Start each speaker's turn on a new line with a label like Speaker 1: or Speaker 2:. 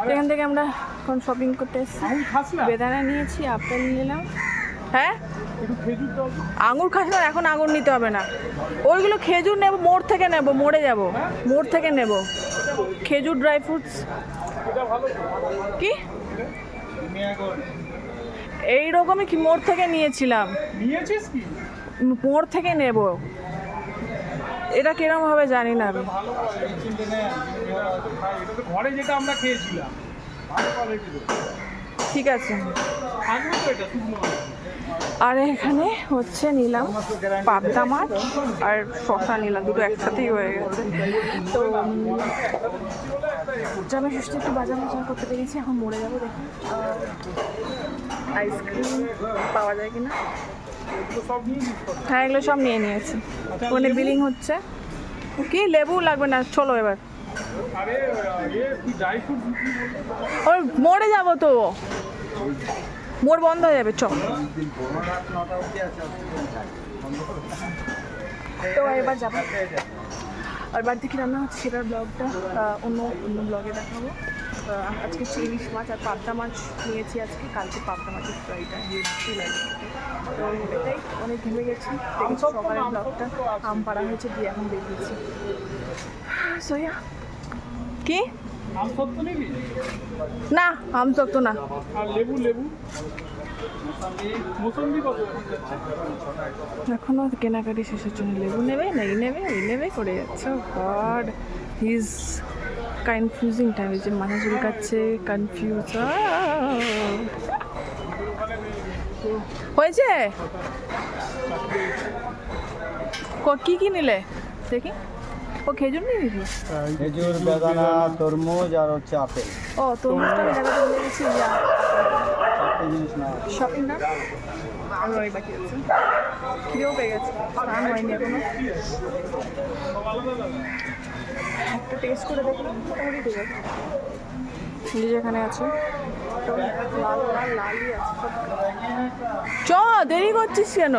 Speaker 1: এখান থেকে আমরা এখন শপিং করতে এসেছি। বেদানা নিয়েছি, আপেল নিলাম। হ্যাঁ, আঙুর খাস না, এখন আঙুর নিতে হবে না। ওইগুলো খেজুর নেব, মোড় থেকে নেব, মোড়ে যাব, মোড় থেকে নেব খেজুর, ড্রাই ফ্রুটস। কি এইরকমই কি মোড় থেকে নিয়েছিলাম, মোড় থেকে নেব। এটা কিরকম হবে জানি না আমি।
Speaker 2: ঘরে যেটা আমরা খেয়েছিলাম
Speaker 1: ঠিক আছে। আর এখানে হচ্ছে নিলাম পাবদা মাছ আর শশা নিলাম, দুটো একসাথেই হয়ে গেছে। তো জামাই ষষ্ঠী একটু বাজার বাজার করতে পেরেছি, এখন মরে যাবো। দেখি আইসক্রিম পাওয়া যায় কিনা। হ্যাঁ, এগুলো সব নিয়ে নিয়েছি। ওখানে বিলিং হচ্ছে। কি লেবু লাগবে না, চলো এবার। ওই মরে যাবো তো, মোড় বন্ধ হয়ে যাবে, চল। তো এবার যাবো, আর বাড়িতে কি রান্না হচ্ছে সেটার ব্লগটা অন্য ব্লগে দেখাবো। আজকে ইলিশ মাছ আর পাবদা মাছ নিয়েছি আজকে, কালকে পাবদা মাছের ফ্রাইটা হেভি লাগে। তো এটাই অনেক ঘেমে গেছি, দেখেছি সকালের ব্লগটা। আম পাড়া হয়েছে, দিয়ে এখন বেরিয়েছি। সোয়া কি না, আম শক্ত না। এখনো কেনাকাটি শেষের জন্য লেবু নেবে না, এই নেবে ওই নেবে করে যাচ্ছে। গড, হিজ কনফিউজিং টাইম, যে মাথা চুলকাচ্ছে, কনফিউজ হয়েছে। কি কি নিলে দেখি? ও খেজুর নিয়ে নিবি?
Speaker 3: খেজুর, বেদানা, তরমুজ আর হচ্ছে আপেল।
Speaker 1: ও তরমুজটা আমি দেখাতে ভুলে গেছি।
Speaker 3: জিনিস না
Speaker 1: শপিং না আর ওই বাকি আছে। খিদেও পেয়ে গেছে, স্নান হয়নি এখনো। একটা টেস্ট করে দেখি, মোটামুটি ঠিক আছে। যেখানে আছে তো লাল লাল লালই আছে। চ, দেরি করছিস কেন?